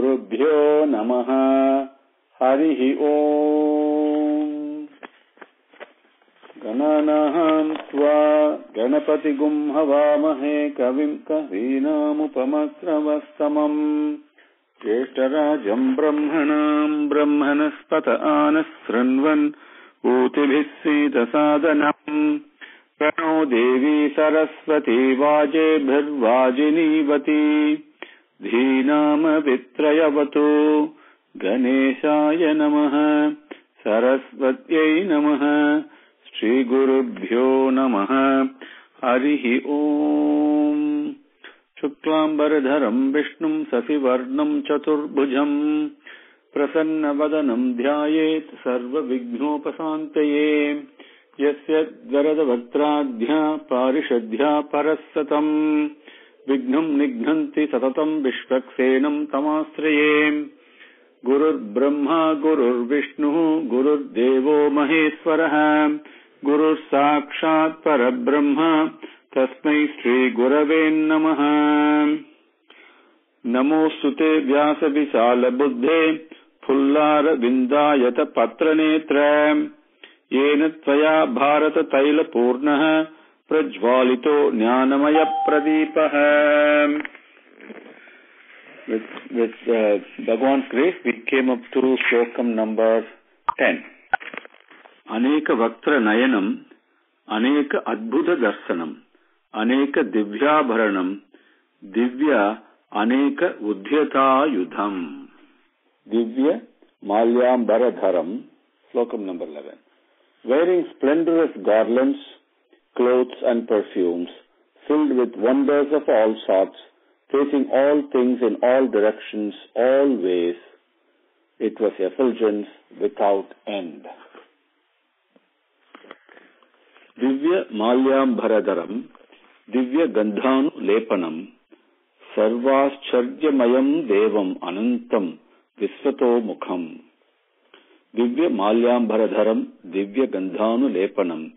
Gurubhyo Namaha. Harihi Om. Gananaham Tva Ganapatigum Havamahe Kavim Kavinamupamakravasamam Jeshtarajam Brahmanam Brahmanaspata Anasranvan Utibhissita Sadhanam Prano Devi Saraswati Vajebhirvajinivati Dhinama Vitrayavatu Ganeshaya Namaha Saraswatyai Namaha Shri Gurubhyo Namaha Harihi Om. Shuklambaradharam Vishnum Sasivarnam Chaturbhujam Prasannavadanam Dhyayet Sarva Vignopasantaye Yasya Garadavakradhya Parishadhya Parasatam Vignam Nignanti Satatam Vishvaksenam Tamasraye Gurur Brahma Gurur Vishnu Gurur Devo Maheswaraha Gurur Sakshat Parabrahma Tasmai Shri Gurave Namaha. Namo Sute Vyasa Visala Buddhe Pullara Vindayata Patranetra Yena Tvaya Bharata Taila Purnaha Prajvalito Jnanamaya Pradipaha. With Bhagavan's grace, we came up to Slokam number 10. Aneka Vaktra Nayanam, Aneka Adbhuta Darsanam, Aneka Divya Bharanam, Divya Aneka Udhyata Yudham. Divya Malyambaradharam, Slokam number 11. Wearing splendorous garlands, clothes and perfumes, filled with wonders of all sorts, facing all things in all directions, all ways, it was effulgence without end. Divya Malyam Bharadaram, Divya Gandhanu Lepanam, Sarvascharyamayam Devam Anantam Viswato Mukham. Divya Malyam Bharadharam, Divya Gandhanu Lepanam,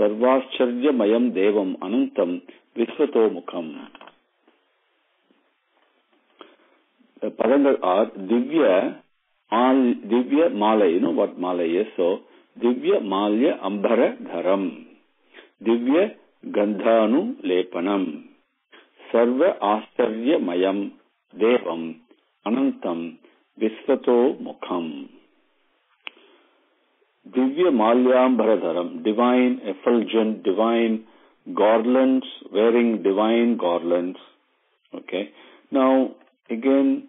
Sarvascharyamayam Devam Anantam Viswato Mukham. The Padangal are Divya Mala, you know what Mala is, so Divya Malya Ambara Dharam, Divya Gandhanu Lepanam, Sarva Ascharya Mayam Devam Anantam Viswato Mukham. Divya Malyam Bharadharam, divine, effulgent, divine garlands, wearing divine garlands. Okay. Now, again,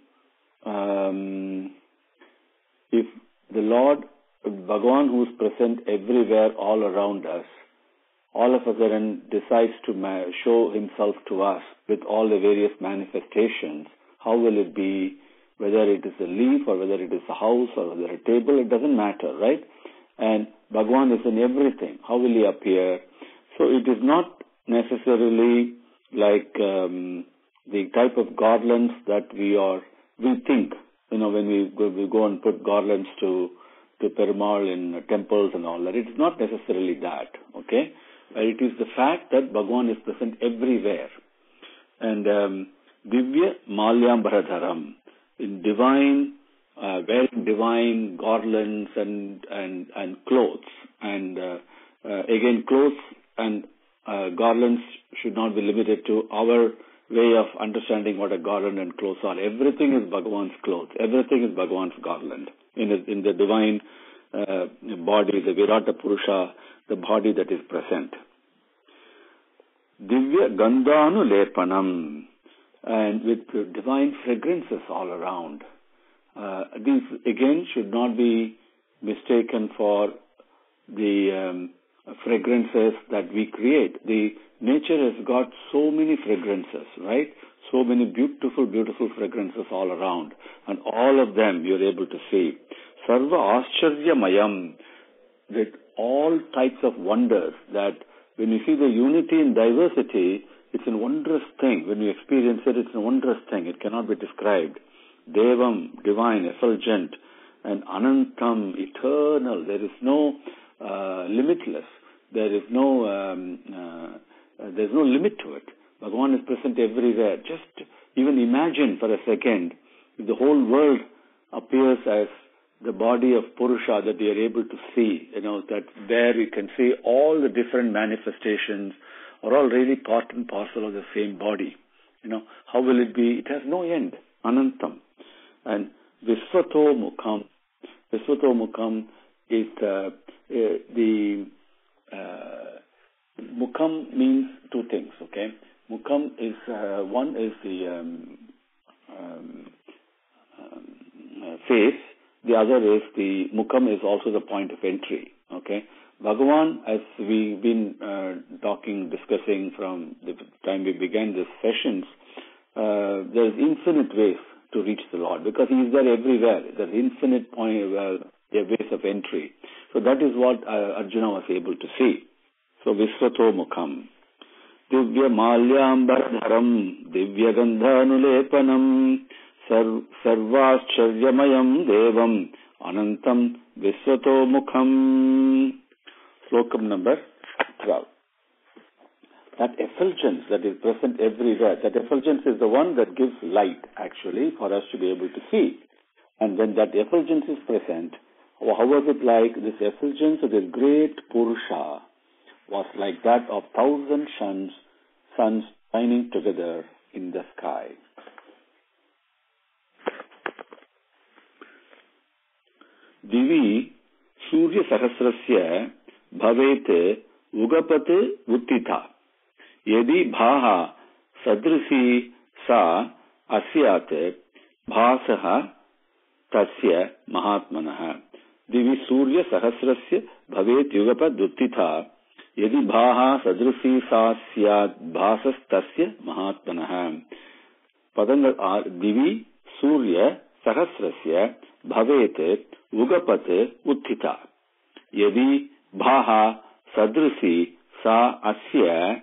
if the Lord, Bhagavan, who is present everywhere all around us, all of a sudden decides to show himself to us with all the various manifestations, how will it be? Whether it is a leaf or whether it is a house or whether a table, it doesn't matter, right? And Bhagavan is in everything. How will he appear? So it is not necessarily like the type of garlands that we think, when we go and put garlands to Perumal in temples and all that. It's not necessarily that, okay? It is the fact that Bhagavan is present everywhere. And Divya Malyam Bharadharam, in divine, wearing divine garlands and clothes. And again, clothes and garlands should not be limited to our way of understanding what a garland and clothes are. Everything is Bhagavan's clothes. Everything is Bhagavan's garland. In the divine body, the Virata Purusha, the body that is present. Divya Gandhanu Lepanam, and with divine fragrances all around. These again should not be mistaken for the fragrances that we create. The nature has got so many fragrances, right? So many beautiful, beautiful fragrances all around. And all of them you're able to see. Sarva Ascharya Mayam, with all types of wonders, that when you see the unity in diversity, it's a wondrous thing. When you experience it, it's a wondrous thing. It cannot be described. Devam, divine, effulgent, and Anantam, eternal. There is no limitless. There is no there's no limit to it. Bhagavan is present everywhere. Just even imagine for a second, if the whole world appears as the body of Purusha that we are able to see, that there we can see all the different manifestations are all really part and parcel of the same body. How will it be? It has no end. Anantam. And Viswaroopa is the Mukham means two things, okay? Mukham is, one is the face, the other is the Mukham is also the point of entry, okay? Bhagavan, as we've been discussing from the time we began these sessions, there's infinite ways to reach the Lord because He is there everywhere. There's infinite ways of entry. So that is what Arjuna was able to see. So Viswato Mukham. Divya Malyambaradharam Divya Gandhanulepanam Sarvascharyamayam Devam Anantam Viswato Mukham. Slokam number 12. That effulgence that is present everywhere, that effulgence is the one that gives light actually for us to be able to see. And when that effulgence is present, how was it like? This effulgence of this great Purusha was like that of 1,000 suns shining together in the sky. Divi Surya Sahasrasya Bhavet Ugapat Uttita Yedi Bhaha Sadrisi Sa Asyat Bhasaha Tasya Mahatmanaha. Divi Surya Sahasrasya Bhavet Ugapat Uttita Yedi Bhaha Sadrisi Sa Asyat Bhasas Tasya Mahatmanaha. Padangal are Divi Surya Sahasrasya Bhavet Ugapat Uttita Yedi Bhaha Sadrisi Sa Asyat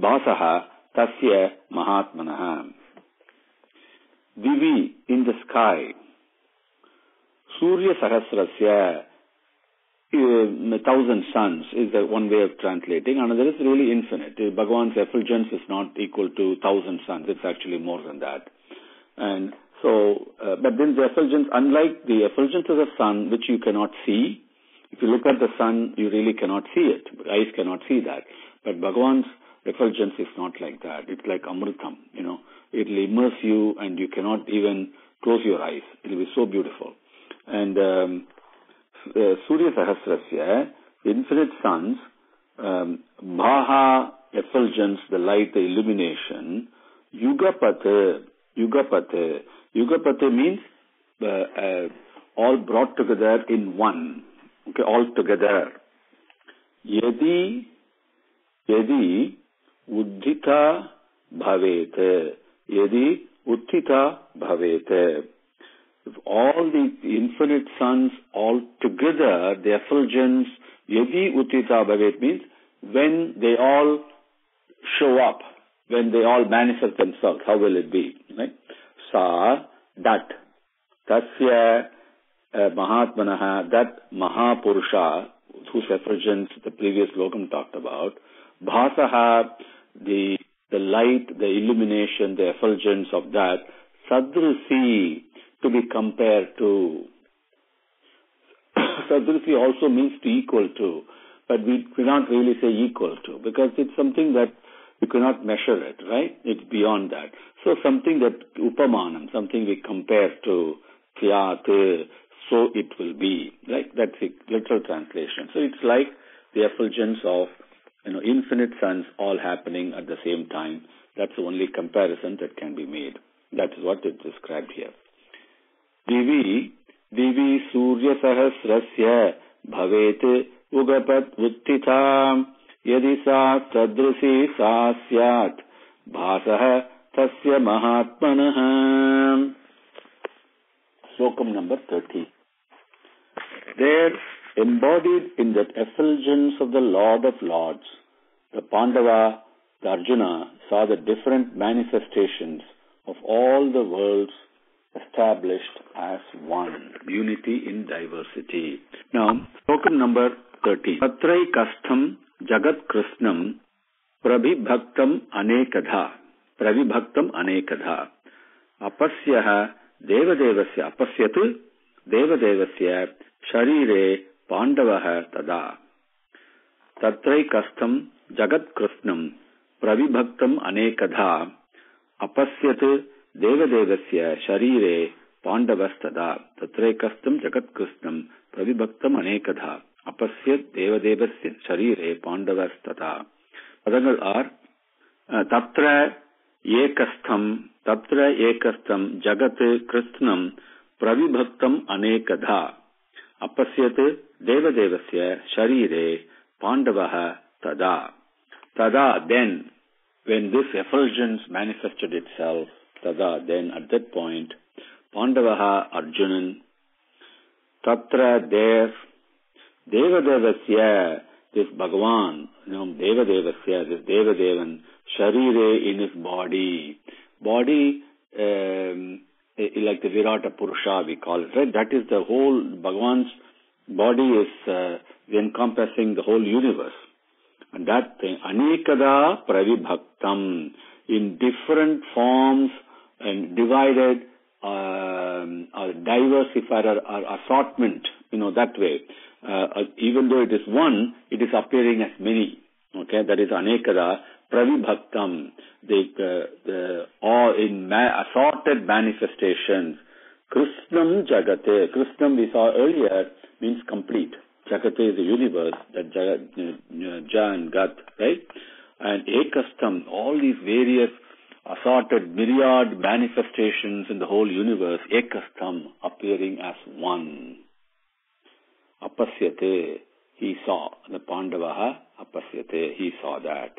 Bhasaha Tasya Mahatmanaha. Divi, in the sky. Surya Sahasrasya, 1,000 suns is the one way of translating. Another is really infinite. Bhagavan's effulgence is not equal to 1,000 suns. It's actually more than that. And so, but then the effulgence, unlike the effulgence of the sun, which you cannot see, if you look at the sun, you really cannot see it. Eyes cannot see that. But Bhagavan's effulgence is not like that. It's like Amritam, It will immerse you and you cannot even close your eyes. It will be so beautiful. And Surya Sahasrasya, infinite suns, Bhaha, effulgence, the light, the illumination, Yugapate means all brought together in one. Okay, all together. Yedi Uddhita Bhavete. Yedi Uttita Bhavete. If all the infinite suns all together, the effulgence, Yedi Uttita Bhavete means when they all show up, when they all manifest themselves, how will it be? Right? Sa, that. Tasya Mahatmanaha, that Mahapurusha, whose effulgence the previous Slokam talked about. Bhasaha, the light, the illumination, the effulgence of that. Sadrisi, to be compared to. Sadrisi also means to equal to, but we cannot really say equal to, because it's something that you cannot measure it, right? It's beyond that. So something that upamanam, something we compare to, thyat, so it will be. Right? That's the literal translation. So it's like the effulgence of infinite suns all happening at the same time. That's the only comparison that can be made. That is what is described here. Divi Surya Sahasrasya Bhavet Ugapat Uttita Yadi Sa Tadrisi Sa Syat Bhasaha Tasya Mahatmanaha. Slokam number 30. There, embodied in that effulgence of the Lord of Lords, the Pandava, the Arjuna, saw the different manifestations of all the worlds established as one. Unity in diversity. Now, Slokam number 30. Tatrai Kastham Jagat Krishnam Prabhibhaktam anekadha. Prabhibhaktam anekadha. Apasyah devadevasya. Apasyat devadevasya sharire pandavah tada. Tatraikastham jagat krishnam prabhibhaktam anekadha. Apasyat devadevasya sharire pandavastada. Tatraikastham jagat krishnam prabhibhaktam anekadha. Apasyat devadevasya sharire pandavastada. Padangal are tatra ekastham jagat krishnam prabhibhaktam anekadha. Apasyat devadevasya sharire pandavah tada. Tada, then, when this effulgence manifested itself, tada, then at that point, Pandavaha Arjunan, tatra there, devadevasya, this Bhagavan, devadevasya, this Devadevan, sharire, in his body. Body, like the Virata Purusha, we call it, right? That is the whole, Bhagavan's body is encompassing the whole universe. And that thing, anekada pravibhaktam, in different forms and divided, diversified or assortment, that way. Even though it is one, it is appearing as many. Okay, that is anekada pravibhaktam, all in assorted manifestations. Krishnam jagate. Krishnam we saw earlier means complete. Jagate is the universe, that Ja and Gat, right? And ekastam, all these various assorted myriad manifestations in the whole universe, ekastam, appearing as one. Apasyate, he saw. The Pandavaha, apasyate, he saw that.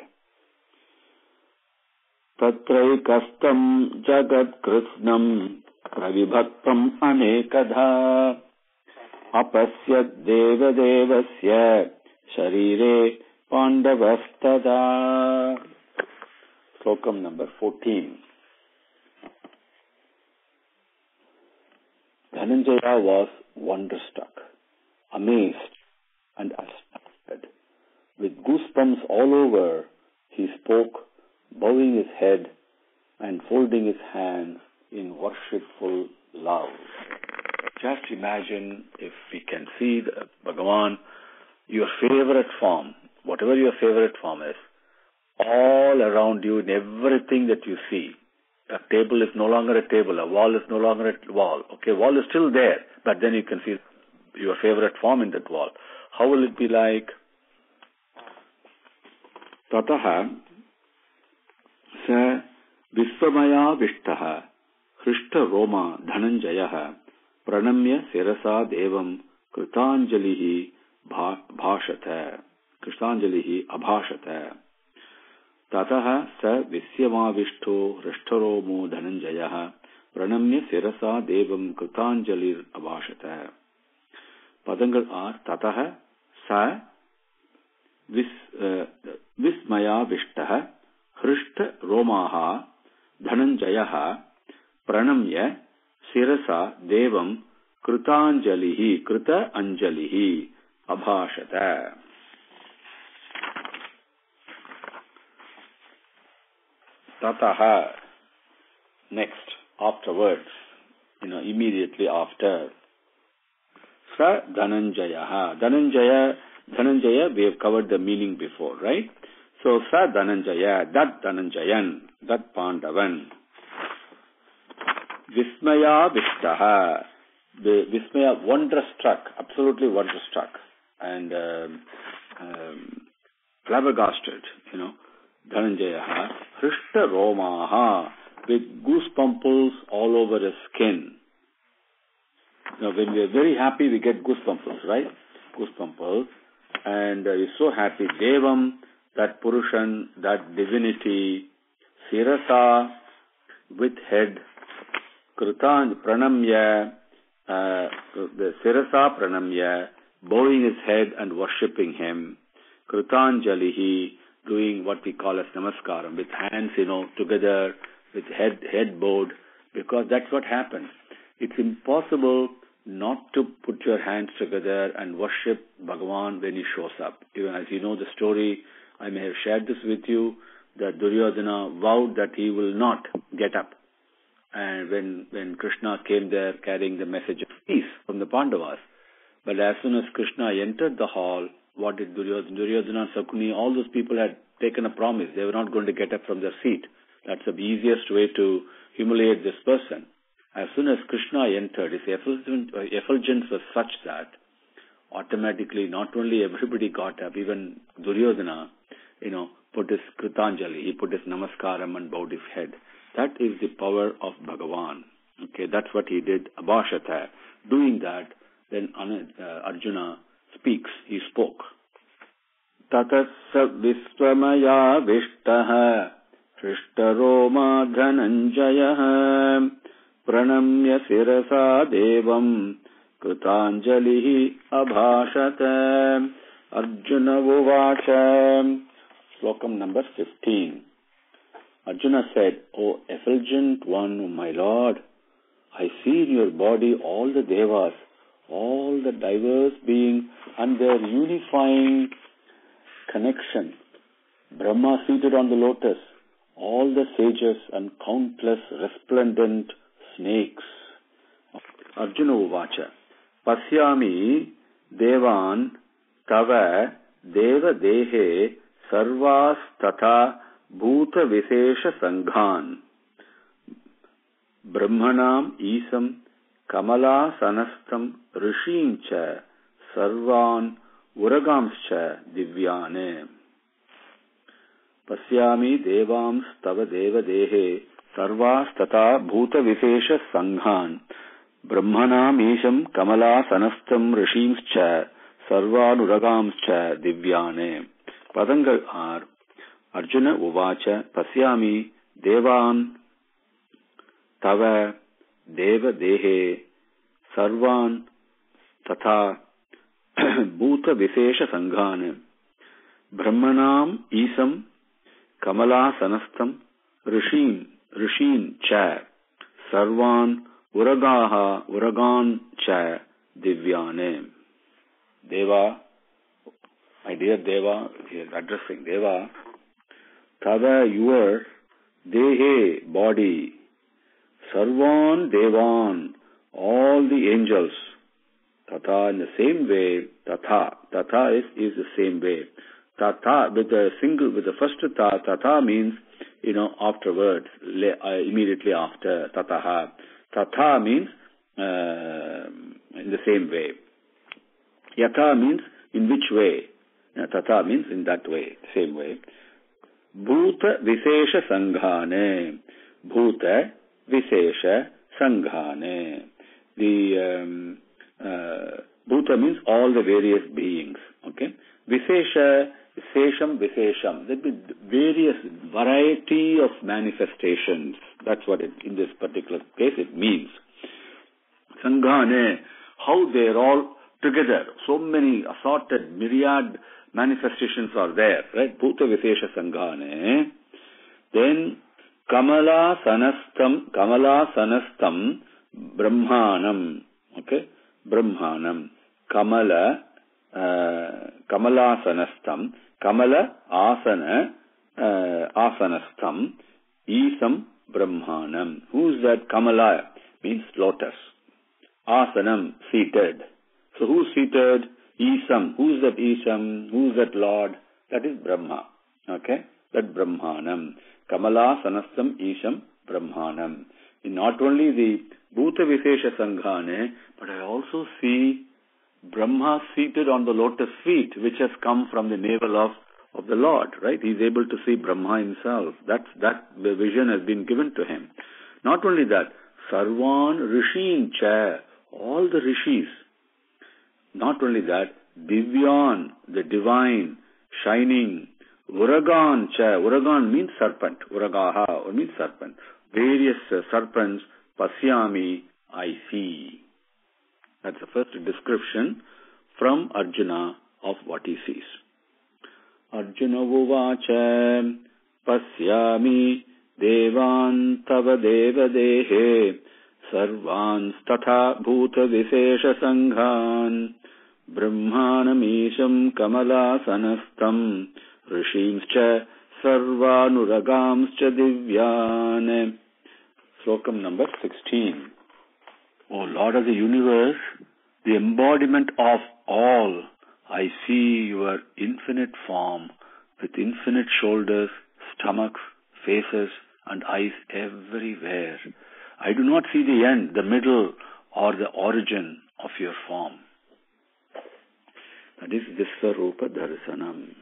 Tatraikastam jagat krishnam pravibhaktam anekadha. Apasyat devadevasya sharire pandavastada. Slokam number 14. Dhananjaya was wonderstruck, amazed, and astounded. With goosebumps all over, he spoke, bowing his head and folding his hands in worshipful love. Just imagine if we can see the Bhagavan, your favorite form, whatever your favorite form is, all around you in everything that you see. A table is no longer a table, a wall is no longer a wall. Okay, wall is still there, but then you can see your favorite form in that wall. How will it be like? Tataha sa visvamaya vishtaha hrishta roma dhananjayaha pranamya sirasa devam kritanjalihi bhashata. Kritanjalihi abhashata. Tataha sa visyamavishto rishtaromo dhananjayaha pranamya sirasa devam kritanjalir abhashata. Padangal are tataha sa vismaya vishtaha hrishta romaha dhananjayaha pranamya sirasa devam kritanjalihi krita anjalihi abhashata. Tataha, next, afterwards, immediately after. Sa Dhananjayaha. Dhananjaya, we have covered the meaning before, right? So, Sa Dhananjaya, that Dhananjayan, that Pandavan. Vismaya Vishtaha. The Vismaya, wonderstruck, absolutely wonderstruck. And flabbergasted, Dhananjayaha. Hrishta Romaha. With goosebumps all over his skin. When we are very happy, we get goosebumps, right? Goosebumps. And we're so happy. Devam, that Purushan, that divinity. Sirasa, with head. Kritan, pranamya. The Sirasa pranamya, bowing his head and worshipping him. Kritanjalihi, doing what we call as namaskaram, with hands, together, with head bowed, because that's what happens. It's impossible not to put your hands together and worship Bhagavan when he shows up. Even as you know the story I may have shared this with you, that Duryodhana vowed that he will not get up. And when Krishna came there carrying the message of peace from the Pandavas. But as soon as Krishna entered the hall, what did Duryodhana, Sakuni, all those people had taken a promise. They were not going to get up from their seat. That's the easiest way to humiliate this person. As soon as Krishna entered, his effulgence was such that automatically not only everybody got up, even Duryodhana, put his Kritanjali, he put his Namaskaram and bowed his head. That is the power of Bhagavan. Okay, that's what he did. Abhashata. Doing that, then Arjuna speaks. He spoke. Tatassa Viswamaya Vishtaha Shrishtaroma Dhananjaya Pranamya Sirasa Devam Kritanjalihi Abhashata. Arjuna Uvacha. Slokam number 15. Arjuna said, O effulgent one, O my Lord, I see in your body all the devas, all the diverse beings and their unifying connection. Brahma seated on the lotus, all the sages and countless resplendent snakes. Arjuna Uvacha. Pasyami devan tava deva dehe sarvas tatha bhuta visesha sanghan brahmanam isam kamala sanastam rishim cha sarvan uragams cha divyane. Pasyami devams tava deva dehe sarvas tatha bhuta visesha sanghan brahmanam isam kamala sanastam rishim cha sarvan uragams cha divyane. Padangal are Arjuna Uvacha Pasyami Devan Tava Deva Dehe Sarvan Tatha Bhuta Visesha Sanghane Brahmanam Isam Kamala Sanastam Rishim Cha Sarvan Uragan Cha Divyane. Deva, my dear Deva, he is addressing Deva. Tava, your Dehe, body. Sarvan Devan, all the angels. Tatha, in the same way. Tatha is the same way. Tatha, with the first Tatha means, afterwards, immediately after. Tataha. Tatha means, in the same way. Yatha means, in which way. Tatha means, in that way, same way. Bhuta Visesha Sanghane. Bhuta Visesha Sanghane. The Bhuta means all the various beings. Okay. Visesha, Sesham, Visesham. There will be various variety of manifestations. That's what in this particular case it means. Sanghane, how they are all together. So many assorted, myriad manifestations are there, right? Bhuta Visesha Sanghane. Then Kamala Sanastam Brahmanam. Okay? Brahmanam. Kamala Sanastam. Kamala Asanastam. Isam Brahmanam. Who's that Kamala? Means lotus. Asanam, seated. So who's seated? Isam. Who's that Isam? Who's that Lord? That is Brahma. Okay? That Brahmanam. Kamala Sanastam Isam Brahmanam. Not only the Bhuta Visesha Sanghane, but I also see Brahma seated on the lotus feet, which has come from the navel of the Lord, right? He's able to see Brahma himself. That the vision has been given to him. Not only that, Sarvan Rishim Cha, all the rishis. Not only that, Divyan, the divine, shining, Uragan Cha, Uragan means serpent, Uragaha means serpent. Various serpents, Pasyami, I see. That's the first description from Arjuna of what he sees. Arjuna Uvacha Pasyami Devan Tava Deva Dehe Sarvans Tatha Bhuta Visesha Sanghan Brahmanamisham Kamala Sanastam Rishimscha Sarvanuragamscha Divyan. Slokam number 16. O Lord of the universe, the embodiment of all, I see your infinite form with infinite shoulders, stomachs, faces and eyes everywhere. I do not see the end, the middle or the origin of your form. That is Viswaroopa Darsanam.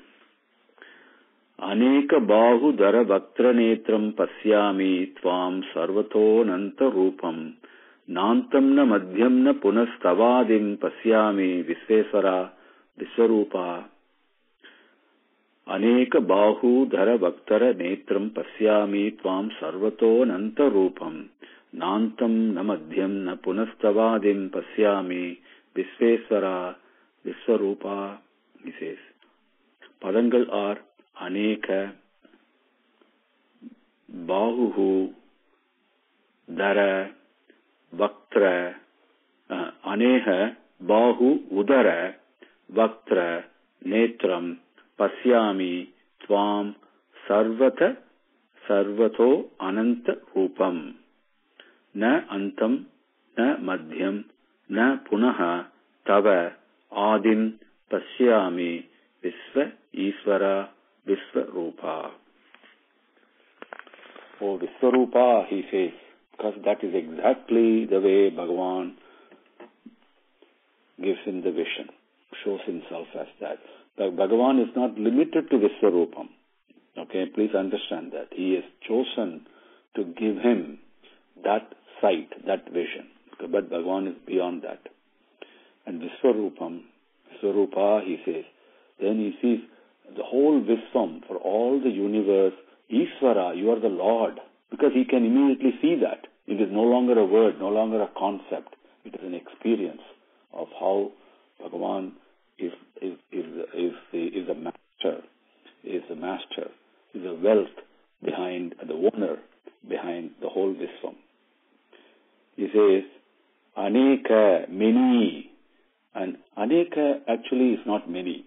Aneka bahu dara vaktra netram pasyami tvam sarvato nanta rupam nantam na madhyam na punastavadim pasyami Visvesvara Viswaroopa. Aneka bahu dhara vaktara netram pasyami tvam sarvato nanta rupam nantam na madhyam na punastavadim pasyami Visvesvara Viswaroopa. He says, Padangal are Aneka bahu dhara vaktra aneha bahu udara vaktra netram pasyami tvam sarvato ananta rupam na antam na madhyam na punaha tava adim pasyami Visva Isvara Viswaroopa. Oh, Viswaroopa, he says, because that is exactly the way Bhagavan gives him the vision, shows himself as that. But Bhagavan is not limited to Viswaroopam. Okay, please understand that. He has chosen to give him that sight, that vision. But Bhagavan is beyond that. And Viswaroopa, he says, then he sees the whole Viswam, for all the universe, Isvara, you are the Lord. Because he can immediately see that. It is no longer a word, no longer a concept. It is an experience of how Bhagavan is the master, is the wealth behind, the owner behind the whole Viswam. He says, Aneka, many. And Aneka actually is not many.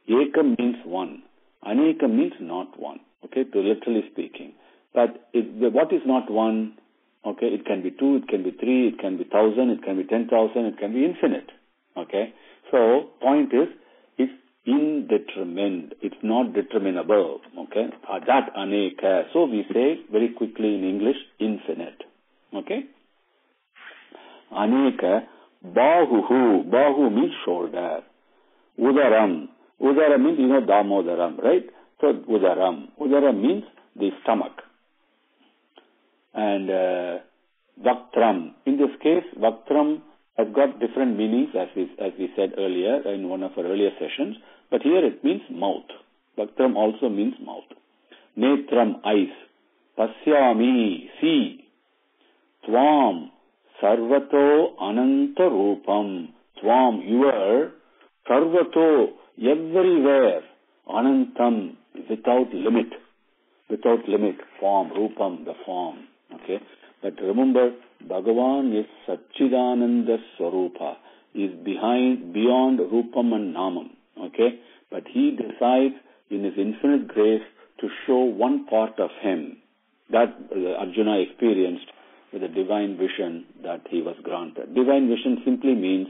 Ekam means one. Aneka means not one. Okay, to literally speaking. But what is not one? Okay, it can be two, it can be three, it can be 1,000, it can be 10,000, it can be infinite. Okay, so point is, it's indeterminate. It's not determinable. Okay, that aneka. So we say very quickly in English, infinite. Okay, aneka bahu. Bahu means shoulder. Udaram. Udara means, Damodaram, right? So, Udaram. Udara means the stomach. And Vaktram. In this case, Vaktram has got different meanings, as we said earlier in one of our earlier sessions. But here it means mouth. Vaktram also means mouth. Netram, eyes. Pasyami, see. Tvam, sarvato ananta rupam. Tvam, your. Sarvato, everywhere, anantam, without limit, form, rupam, the form. Okay, but remember, Bhagavan is Satchidananda Swarupa, is beyond rupam and namam. Okay, but he decides in his infinite grace to show one part of him that Arjuna experienced with the divine vision that he was granted. Divine vision simply means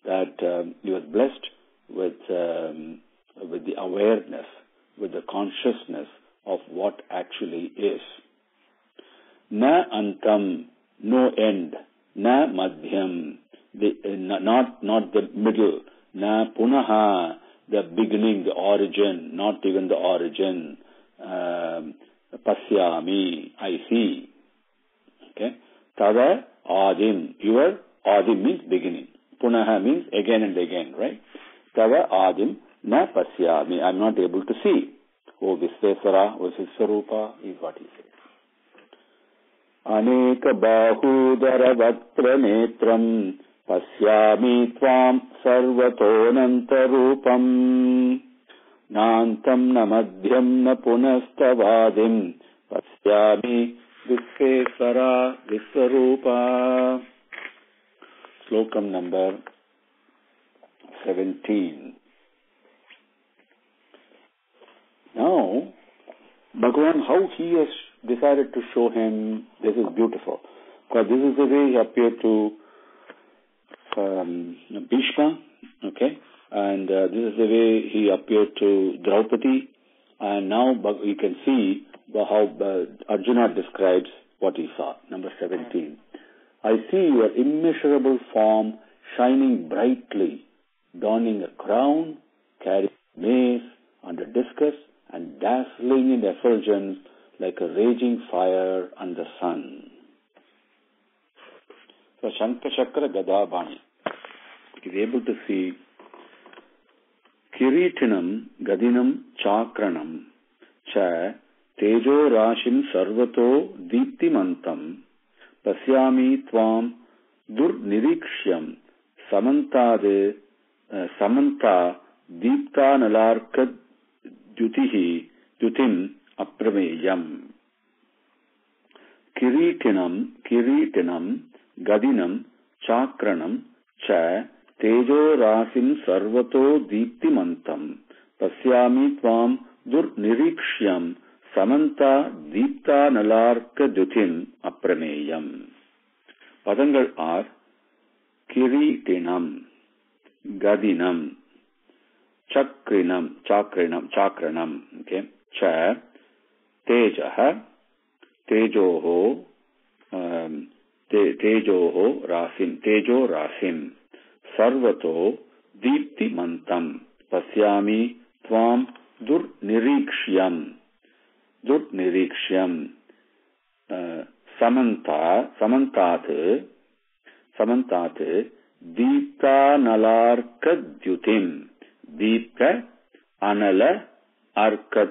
that he was blessed with the awareness, with the consciousness of what actually is. Na antam, no end. Na madhyam, not the middle. Na punaha, the beginning, the origin, not even the origin. Pasyami, I see. Okay. Tava adim, your adim means beginning. Punaha means again and again, right? Tava adim na pasyami, I'm not able to see. O Visvesvara, O Viswaroopa is what he says. Aneka bahudara vatra netram pasyami tvam sarvatonanta rupam nantam na madhyam na punastavadim pasyami Visvesvara Viswaroopa. Slokam number 17. Now, Bhagavan, how he has decided to show him, this is beautiful. Because this is the way he appeared to Bhishma, okay? And this is the way he appeared to Draupadi. And now you can see how Arjuna describes what he saw. Number 17. I see your immeasurable form shining brightly, donning a crown, carrying mace and a discus, and dazzling in effulgence like a raging fire under sun. So Shankachakra Gadabani is able to see Kiritinam Gadinam Chakranam Cha Tejo Rashim Sarvato Deeptimantam Pasyami Tvam Durnirikshyam Samantade Samanta Deepta Nalarka Dutim Aprameyam. Kiritinam Gadinam Chakranam Cha Tejo Rasim Sarvato Deeptimantam Pasyami Tvam Durnirikshyam Samanta Deepta Nalarka Dutim Aprameyam. Padangal are Kiritinam, Gadinam, Chakranam, okay, Cha, Tejaha, Tejoho, Tejo Rasim, Sarvato, Deeptimantam, Pasyami, Tvam, Durnirikshyam, Samantate, Deepta Nalarka Dutim, Deepta Anala Arka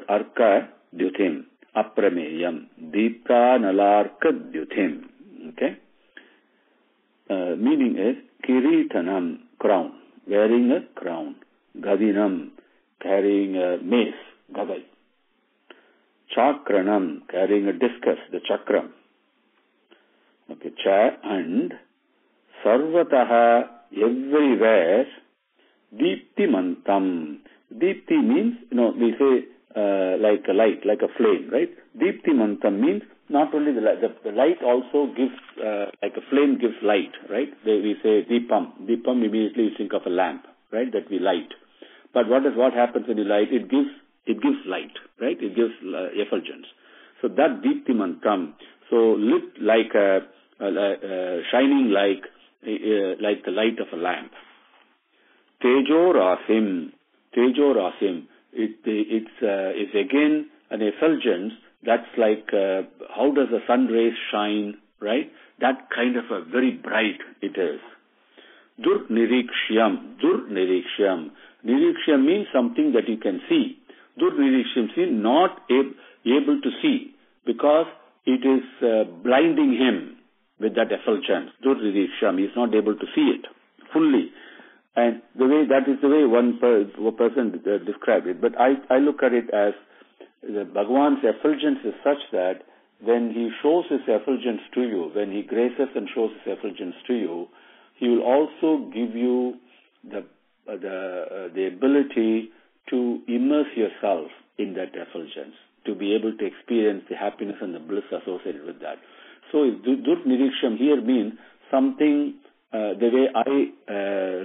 Dutim, Aprameyam, Deepta Nalarka Dutim. Okay? Meaning is Kiritanam, crown, wearing a crown, Gadinam, carrying a mace, Gadai, Chakranam, carrying a discus, the chakram. Okay, Cha and Sarvataha, everywhere, Deeptimantam. Deepti means, we say like a light, like a flame, right? Deeptimantam means not only the light, the light also gives, like a flame gives light, right? We say Deepam. Deepam, immediately you think of a lamp, right? That we light. But what happens when you light? It gives light, right? It gives effulgence. So that Deeptimantam, so lit like shining like the light of a lamp. Tejo Rasim, it's again an effulgence that's like how does the sun rays shine, right? That kind of a very bright it is. Durnirikshyam. Nirikshyam means something that you can see. Durnirikshyam means not able to see because it is blinding him with that effulgence. Durnirikshyam, he is not able to see it fully. And that is the way one person described it. But I look at it as the Bhagavan's effulgence is such that when he shows his effulgence to you, when he graces and shows his effulgence to you, he will also give you the ability to immerse yourself in that effulgence, to be able to experience the happiness and the bliss associated with that. So Dut Niriksham here means something, the way I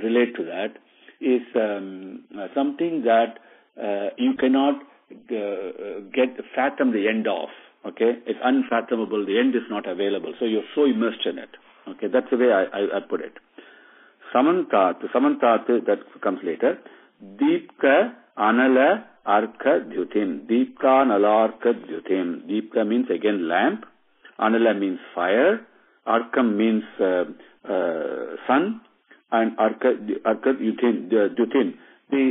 relate to that is something that you cannot fathom the end of. Okay, it's unfathomable. The end is not available. So you're so immersed in it. Okay, that's the way I put it. Samantat, that comes later. Deepka anala arka dyutim. Deepka anala arka dyutim. Deepka means again lamp. Anala means fire. Arkam means sun. And arka dyutim.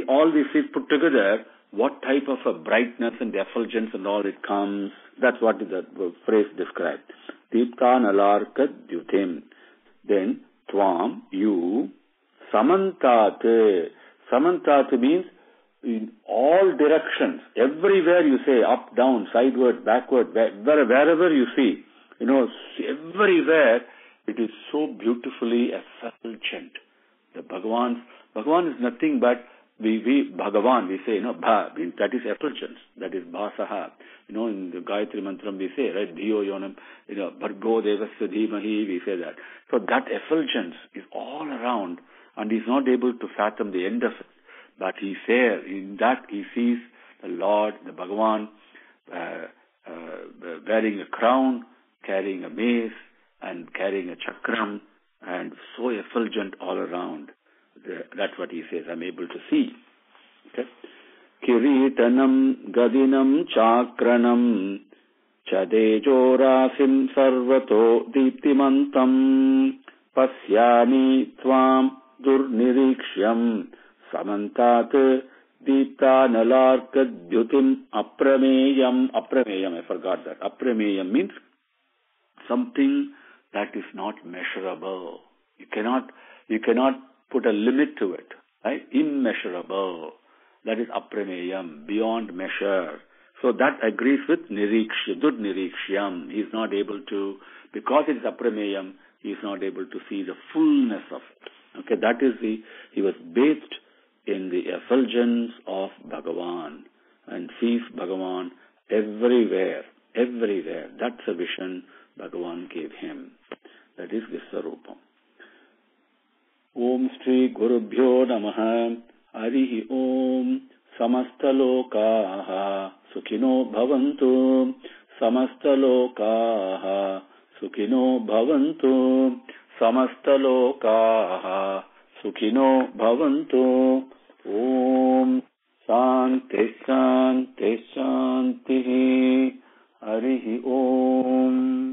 All these things put together, what type of a brightness and effulgence and all it comes. That's what the phrase described. Deepka nalarka dyutim. Then, tvam, you, samantat. Samantat means in all directions. Everywhere you say, up, down, sideward, backward, wherever you see, everywhere it is so beautifully effulgent. The Bhagavan is nothing but Bhagavan, we say, Bha, means that is effulgence. That is Bhasaha. In the Gayatri Mantram we say, right, Dhiyo Yonam, Bhargo Devasya Dhimahi, we say that. So that effulgence is all around, and he's not able to fathom the end of it. But he's there. In that he sees the Lord, the Bhagavan, wearing a crown, carrying a mace, and carrying a chakram, and so effulgent all around. That's what he says, I'm able to see. Okay? Kiritanam gadinam chakranam chadejorasim sarvato deeptimantam pasyami tvam durnirikshyam samantat deeptanalarkadyutim aprameyam. Aprameyam, I forgot that. Aprameyam means something that is not measurable. You cannot put a limit to it, right? Immeasurable. That is aprameyam, beyond measure. So that agrees with nirikshya, dud nirikshyam. He is not able to, because it is aprameyam, he is not able to see the fullness of it. Okay, that is he was bathed in the effulgence of Bhagavan and sees Bhagavan everywhere. That's a vision Bhagavan gave him. That is Viswaroopa. Om Shri Gurubhyo Namaha. Harihi Om. Samastalokaha Sukhino Bhavantu. Samastalokaha Sukhino Bhavantu. Samastalokaha Sukhino Bhavantu. Om Shanti Shanti Shanti. Harihi Om.